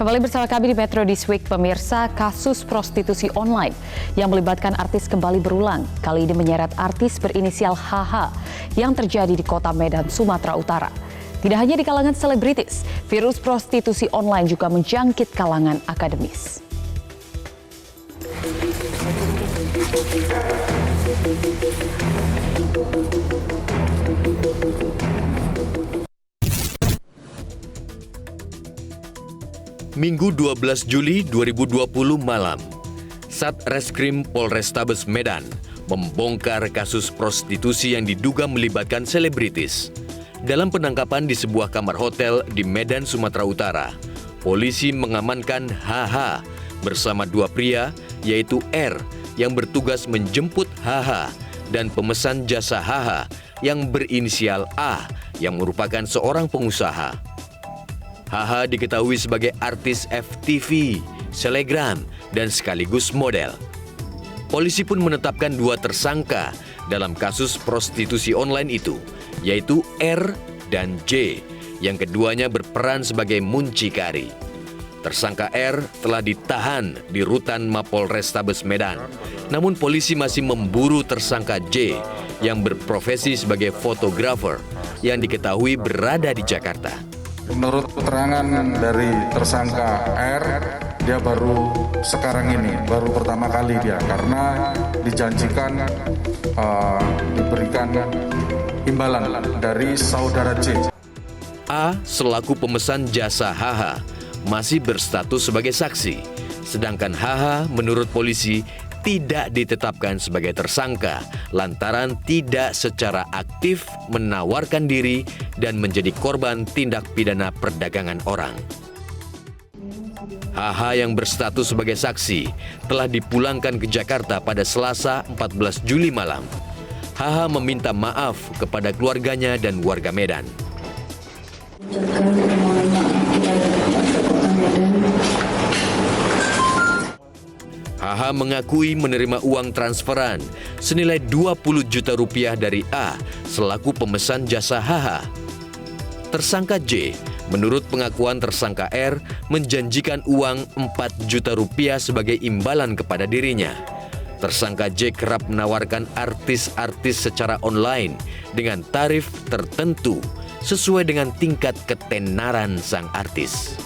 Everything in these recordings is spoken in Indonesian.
Kembali bersama kami di Metro This Week, pemirsa. Kasus prostitusi online yang melibatkan artis kembali berulang. Kali ini menyeret artis berinisial HH yang terjadi di kota Medan, Sumatera Utara. Tidak hanya di kalangan selebritis, virus prostitusi online juga menjangkit kalangan akademis. Minggu 12 Juli 2020 malam, Satreskrim Polrestabes Medan membongkar kasus prostitusi yang diduga melibatkan selebritis. Dalam penangkapan di sebuah kamar hotel di Medan, Sumatera Utara, polisi mengamankan HH bersama dua pria, yaitu R yang bertugas menjemput HH dan pemesan jasa HH yang berinisial A yang merupakan seorang pengusaha. HH diketahui sebagai artis FTV, selegram, dan sekaligus model. Polisi pun menetapkan dua tersangka dalam kasus prostitusi online itu, yaitu R dan J, yang keduanya berperan sebagai muncikari. Tersangka R telah ditahan di Rutan Mapolrestabes Medan. Namun polisi masih memburu tersangka J yang berprofesi sebagai fotografer yang diketahui berada di Jakarta. Menurut keterangan dari tersangka R, dia baru sekarang ini, baru pertama kali dia, karena dijanjikan diberikan imbalan dari saudara J. A selaku pemesan jasa HH masih berstatus sebagai saksi, sedangkan HH menurut polisi tidak ditetapkan sebagai tersangka lantaran tidak secara aktif menawarkan diri dan menjadi korban tindak pidana perdagangan orang. HH yang berstatus sebagai saksi telah dipulangkan ke Jakarta pada Selasa 14 Juli malam. HH meminta maaf kepada keluarganya dan warga Medan. HH mengakui menerima uang transferan senilai 20 juta rupiah dari A selaku pemesan jasa HH. Tersangka J, menurut pengakuan tersangka R, menjanjikan uang 4 juta rupiah sebagai imbalan kepada dirinya. Tersangka J kerap menawarkan artis-artis secara online dengan tarif tertentu sesuai dengan tingkat ketenaran sang artis.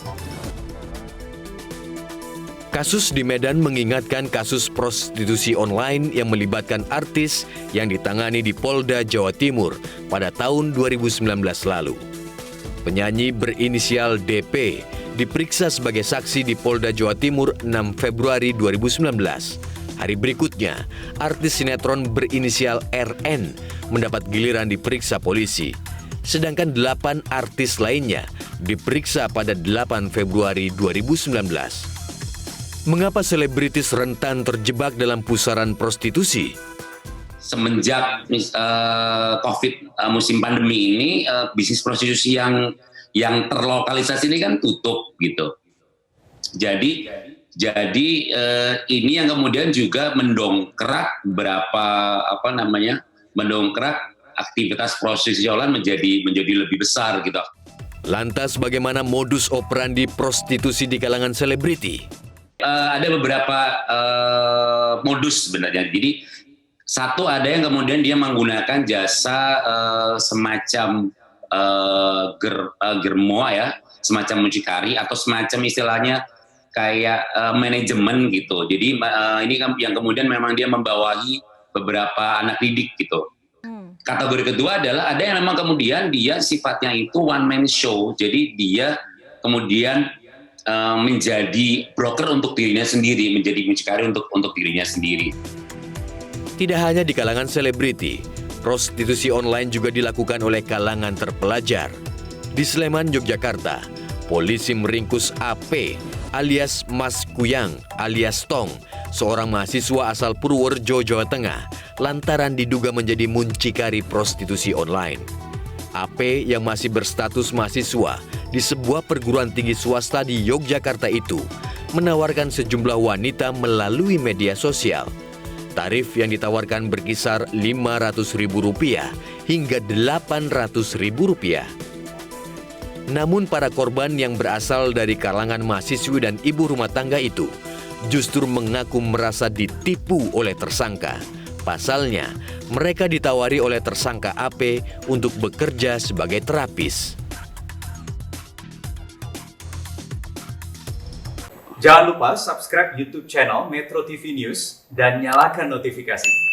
Kasus di Medan mengingatkan kasus prostitusi online yang melibatkan artis yang ditangani di Polda Jawa Timur pada tahun 2019 lalu. Penyanyi berinisial DP diperiksa sebagai saksi di Polda Jawa Timur 6 Februari 2019. Hari berikutnya, artis sinetron berinisial RN mendapat giliran diperiksa polisi. Sedangkan 8 artis lainnya diperiksa pada 8 Februari 2019. Mengapa selebritis rentan terjebak dalam pusaran prostitusi? Semenjak COVID musim pandemi ini, bisnis prostitusi yang terlokalisasi ini kan tutup gitu. Jadi ini yang kemudian juga mendongkrak mendongkrak aktivitas prostitusi online menjadi lebih besar gitu. Lantas bagaimana modus operandi prostitusi di kalangan selebriti? Ada beberapa modus sebenarnya. Jadi satu, ada yang kemudian dia menggunakan jasa semacam germoa ya, semacam mucikari atau semacam istilahnya kayak manajemen gitu. Jadi ini yang kemudian memang dia membawahi beberapa anak didik gitu. Kategori kedua adalah ada yang memang kemudian dia sifatnya itu one man show. Jadi dia kemudian menjadi broker untuk dirinya sendiri, menjadi mucikari untuk dirinya sendiri. Tidak hanya di kalangan selebriti, prostitusi online juga dilakukan oleh kalangan terpelajar. Di Sleman, Yogyakarta, polisi meringkus AP alias Mas Kuyang alias Tong, seorang mahasiswa asal Purworejo, Jawa Tengah, lantaran diduga menjadi muncikari prostitusi online. AP yang masih berstatus mahasiswa di sebuah perguruan tinggi swasta di Yogyakarta itu menawarkan sejumlah wanita melalui media sosial. Tarif yang ditawarkan berkisar Rp500.000 hingga Rp800.000. Namun para korban yang berasal dari kalangan mahasiswi dan ibu rumah tangga itu justru mengaku merasa ditipu oleh tersangka. Pasalnya, mereka ditawari oleh tersangka AP untuk bekerja sebagai terapis. Jangan lupa subscribe YouTube channel Metro TV News dan nyalakan notifikasinya.